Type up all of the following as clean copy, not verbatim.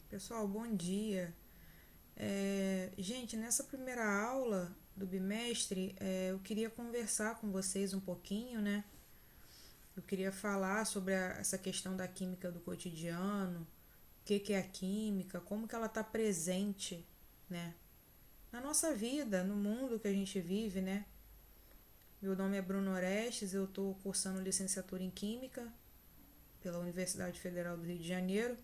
Pessoal, bom dia. Gente, nessa primeira aula do bimestre, eu queria conversar com vocês um pouquinho, né? Eu queria falar sobre essa questão da química do cotidiano, o que é a química, como que ela está presente, né? Na nossa vida, no mundo que a gente vive, né? Meu nome é Bruno Orestes, eu estou cursando licenciatura em Química pela Universidade Federal do Rio de Janeiro.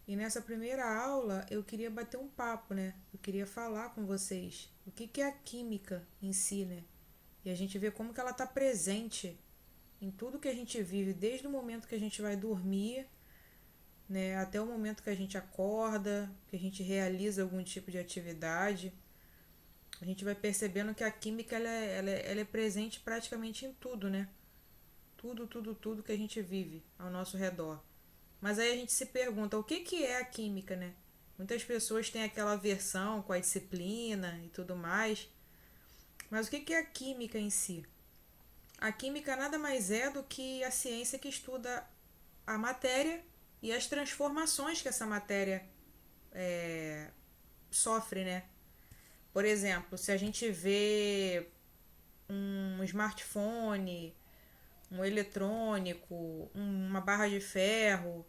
E nessa primeira aula eu queria bater um papo, né? Eu queria falar com vocês o que é a química em si, né? E a gente vê como que ela está presente em tudo que a gente vive, desde o momento que a gente vai dormir, né, até o momento que a gente acorda, que a gente realiza algum tipo de atividade. A gente vai percebendo que a química ela é presente praticamente em tudo, né? Tudo que a gente vive ao nosso redor. Mas aí a gente se pergunta, o que é a química, né? Muitas pessoas têm aquela aversão com a disciplina e tudo mais. Mas o que é a química em si? A química nada mais é do que a ciência que estuda a matéria e as transformações que essa matéria sofre, né? Por exemplo, se a gente vê um smartphone, um eletrônico, uma barra de ferro,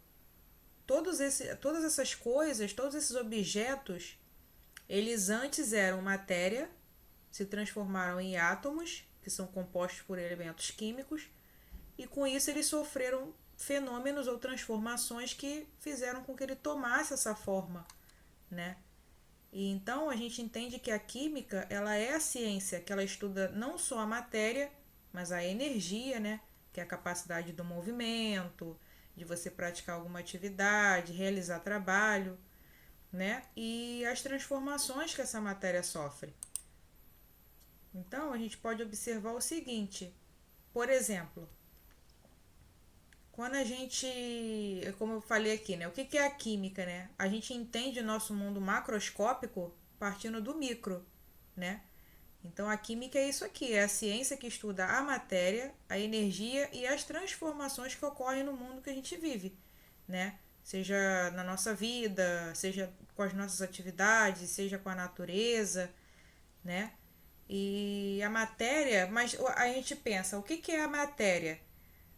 todas essas coisas, todos esses objetos, eles antes eram matéria, se transformaram em átomos, que são compostos por elementos químicos, e com isso eles sofreram fenômenos ou transformações que fizeram com que ele tomasse essa forma, né? E então a gente entende que a química, ela é a ciência que ela estuda não só a matéria, mas a energia, né? Que é a capacidade do movimento, de você praticar alguma atividade, realizar trabalho, né? E as transformações que essa matéria sofre. Então, a gente pode observar o seguinte: por exemplo, quando a gente, como eu falei aqui, né? O que é a química, né? A gente entende o nosso mundo macroscópico partindo do micro, né? Então, a química é isso aqui, é a ciência que estuda a matéria, a energia e as transformações que ocorrem no mundo que a gente vive, né? Seja na nossa vida, seja com as nossas atividades, seja com a natureza, né? E a matéria, mas a gente pensa, o que é a matéria?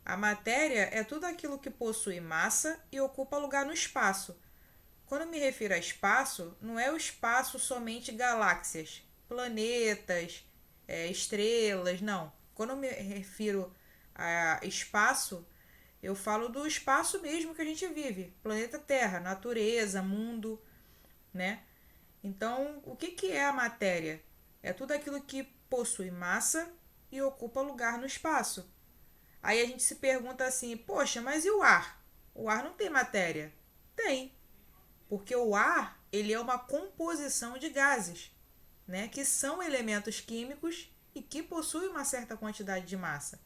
A matéria é tudo aquilo que possui massa e ocupa lugar no espaço. Quando me refiro a espaço, não é o espaço somente galáxias, planetas, estrelas, não. Quando eu me refiro a espaço, eu falo do espaço mesmo que a gente vive, planeta Terra, natureza, mundo, né? Então, o que é a matéria? É tudo aquilo que possui massa e ocupa lugar no espaço. Aí a gente se pergunta assim: poxa, mas e o ar? O ar não tem matéria? Tem, porque o ar ele é uma composição de gases, né, que são elementos químicos e que possuem uma certa quantidade de massa,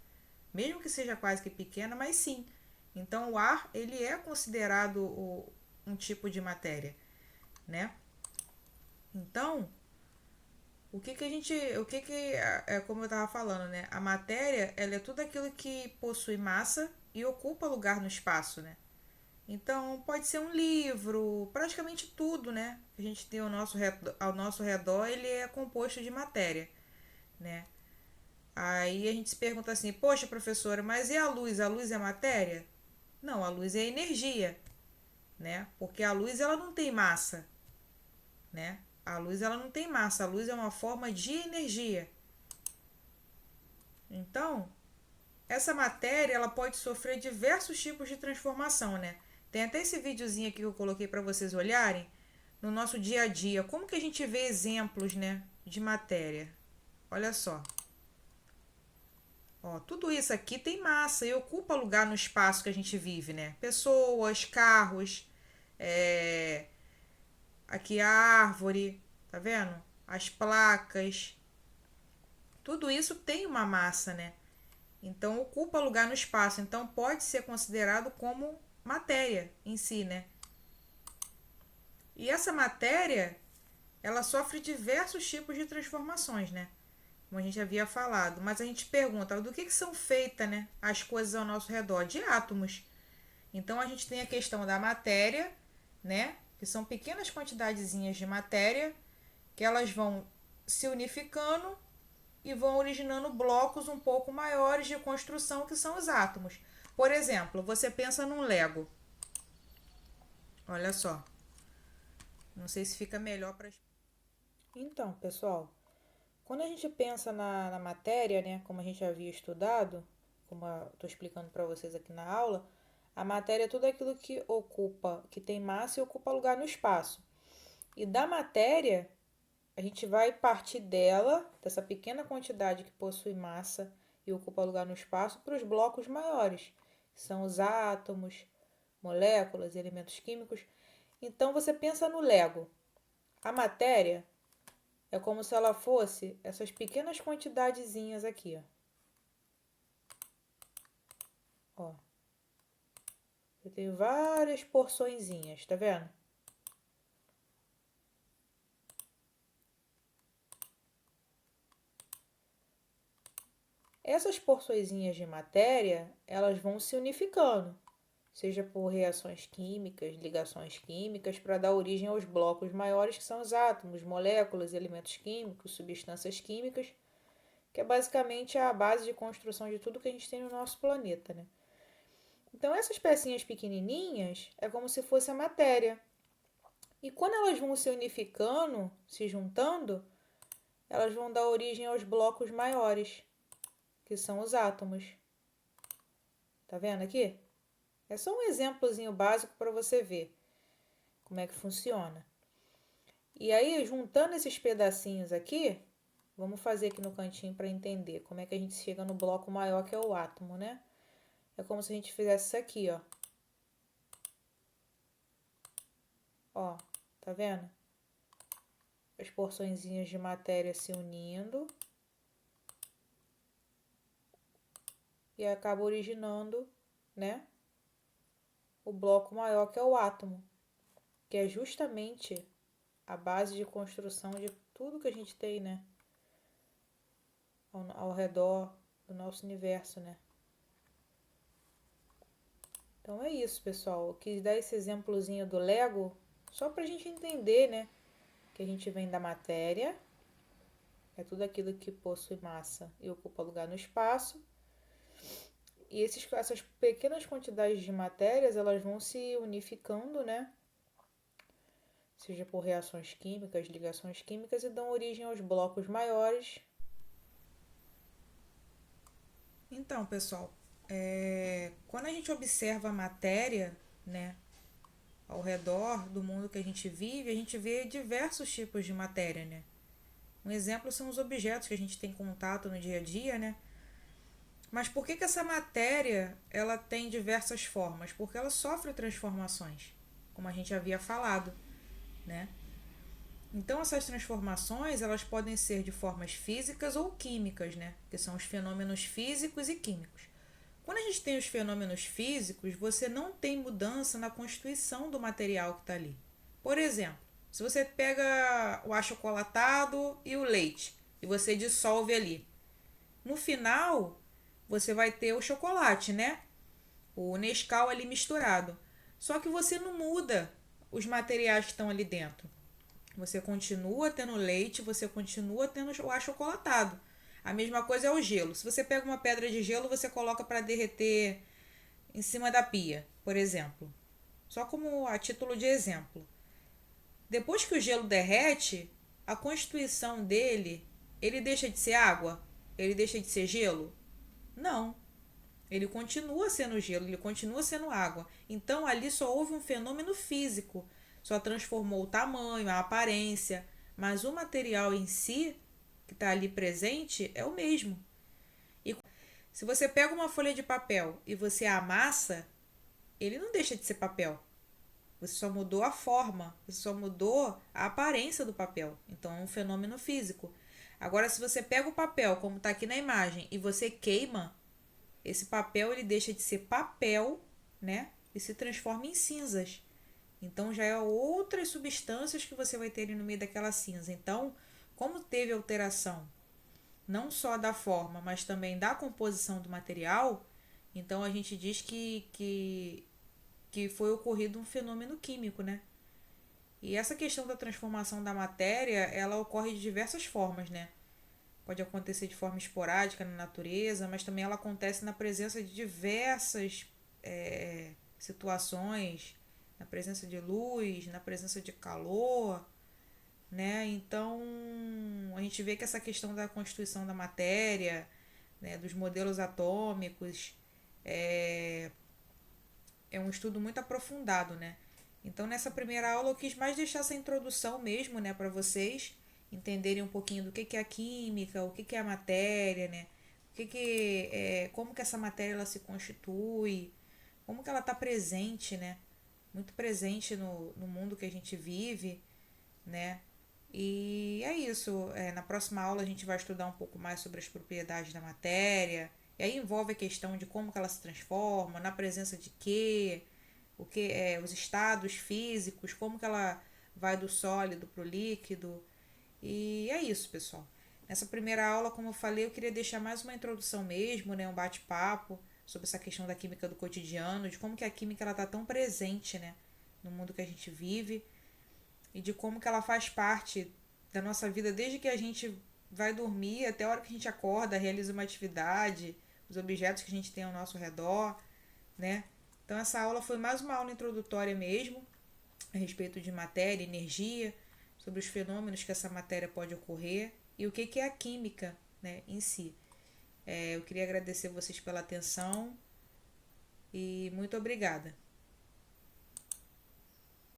mesmo que seja quase que pequena, mas sim. Então o ar ele é considerado um tipo de matéria, né? Então o que a gente, como eu estava falando, né? A matéria, ela é tudo aquilo que possui massa e ocupa lugar no espaço, né? Então, pode ser um livro, praticamente tudo, né? Que a gente tem ao nosso redor, ele é composto de matéria, né? Aí a gente se pergunta assim, poxa, professora, mas e a luz? A luz é matéria? Não, a luz é energia, né? Porque a luz, ela não tem massa, né? A luz, ela não tem massa, a luz é uma forma de energia. Então, essa matéria ela pode sofrer diversos tipos de transformação, né? Tem até esse videozinho aqui que eu coloquei para vocês olharem no nosso dia a dia. Como que a gente vê exemplos, né, de matéria? Olha só. Ó, tudo isso aqui tem massa e ocupa lugar no espaço que a gente vive, né? Pessoas, carros, é... aqui a árvore, tá vendo? As placas, tudo isso tem uma massa, né? Então ocupa lugar no espaço, então pode ser considerado como matéria em si, né? E essa matéria, ela sofre diversos tipos de transformações, né? Como a gente havia falado, mas a gente pergunta, do que são feitas, né, as coisas ao nosso redor? De átomos. Então a gente tem a questão da matéria, né? Que são pequenas quantidadezinhas de matéria que elas vão se unificando e vão originando blocos um pouco maiores de construção que são os átomos. Por exemplo, você pensa num Lego. Olha só. Não sei se fica melhor para. Então, pessoal, quando a gente pensa na matéria, né, como a gente havia estudado, como eu estou explicando para vocês aqui na aula, a matéria é tudo aquilo que ocupa, que tem massa e ocupa lugar no espaço. E da matéria, a gente vai partir dela, dessa pequena quantidade que possui massa e ocupa lugar no espaço, para os blocos maiores, que são os átomos, moléculas e elementos químicos. Então você pensa no Lego. A matéria é como se ela fosse essas pequenas quantidadezinhas aqui, ó. Eu tenho várias porçõezinhas, tá vendo? Essas porçõezinhas de matéria, elas vão se unificando, seja por reações químicas, ligações químicas, para dar origem aos blocos maiores, que são os átomos, moléculas, elementos químicos, substâncias químicas, que é basicamente a base de construção de tudo que a gente tem no nosso planeta, né? Então, essas pecinhas pequenininhas é como se fosse a matéria. E quando elas vão se unificando, se juntando, elas vão dar origem aos blocos maiores, que são os átomos. Tá vendo aqui? É só um exemplozinho básico para você ver como é que funciona. E aí, juntando esses pedacinhos aqui, vamos fazer aqui no cantinho para entender como é que a gente chega no bloco maior, que é o átomo, né? É como se a gente fizesse isso aqui, ó. Ó, tá vendo? As porçõezinhas de matéria se unindo e acaba originando, né, o bloco maior, que é o átomo, que é justamente a base de construção de tudo que a gente tem, né, ao redor do nosso universo, né. Então é isso, pessoal. Eu quis dar esse exemplozinho do Lego só pra gente entender, né, que a gente vem da matéria, é tudo aquilo que possui massa e ocupa lugar no espaço. E essas pequenas quantidades de matérias, elas vão se unificando, né? Seja por reações químicas, ligações químicas, e dão origem aos blocos maiores. Então, pessoal, quando a gente observa a matéria, né, ao redor do mundo que a gente vive, a gente vê diversos tipos de matéria, né? Um exemplo são os objetos que a gente tem contato no dia a dia, né? Mas por que essa matéria ela tem diversas formas? Porque ela sofre transformações, como a gente havia falado, né? Então essas transformações elas podem ser de formas físicas ou químicas, né? Que são os fenômenos físicos e químicos. Quando a gente tem os fenômenos físicos, você não tem mudança na constituição do material que está ali. Por exemplo, se você pega o achocolatado e o leite e você dissolve ali, no final você vai ter o chocolate, né? O Nescau ali misturado. Só que você não muda os materiais que estão ali dentro. Você continua tendo leite, você continua tendo o achocolatado. A mesma coisa é o gelo. Se você pega uma pedra de gelo, você coloca para derreter em cima da pia, por exemplo. Só como a título de exemplo. Depois que o gelo derrete, a constituição dele, ele deixa de ser água? Ele deixa de ser gelo? Não. Ele continua sendo gelo, ele continua sendo água. Então ali só houve um fenômeno físico, só transformou o tamanho, a aparência, mas o material em si, que está ali presente, é o mesmo. E se você pega uma folha de papel e você amassa, ele não deixa de ser papel. Você só mudou a forma, você só mudou a aparência do papel. Então é um fenômeno físico. Agora, se você pega o papel, como está aqui na imagem, e você queima, esse papel ele deixa de ser papel, né? E se transforma em cinzas. Então já é outras substâncias que você vai ter ali no meio daquela cinza. Então, como teve alteração não só da forma, mas também da composição do material, então a gente diz que foi ocorrido um fenômeno químico, né? E essa questão da transformação da matéria, ela ocorre de diversas formas, né? Pode acontecer de forma esporádica na natureza, mas também ela acontece na presença de diversas situações, na presença de luz, na presença de calor, né? Então a gente vê que essa questão da constituição da matéria, né, dos modelos atômicos, é, é um estudo muito aprofundado, né? Então nessa primeira aula eu quis mais deixar essa introdução mesmo, né, para vocês entenderem um pouquinho do que é a química, o que é a matéria, né? Como que essa matéria ela se constitui, como que ela está presente, né? Muito presente no mundo que a gente vive, né? E é isso. Na próxima aula a gente vai estudar um pouco mais sobre as propriedades da matéria. E aí envolve a questão de como que ela se transforma, na presença de quê, os estados físicos, como que ela vai do sólido para o líquido. E é isso, pessoal. Nessa primeira aula, como eu falei, eu queria deixar mais uma introdução mesmo, né, um bate-papo sobre essa questão da química do cotidiano, de como que a química ela está tão presente, né, no mundo que a gente vive e de como que ela faz parte da nossa vida desde que a gente vai dormir até a hora que a gente acorda, realiza uma atividade, os objetos que a gente tem ao nosso redor, né? Então essa aula foi mais uma aula introdutória mesmo, a respeito de matéria, energia, sobre os fenômenos que essa matéria pode ocorrer e o que é a química, né, em si. Eu queria agradecer vocês pela atenção e muito obrigada.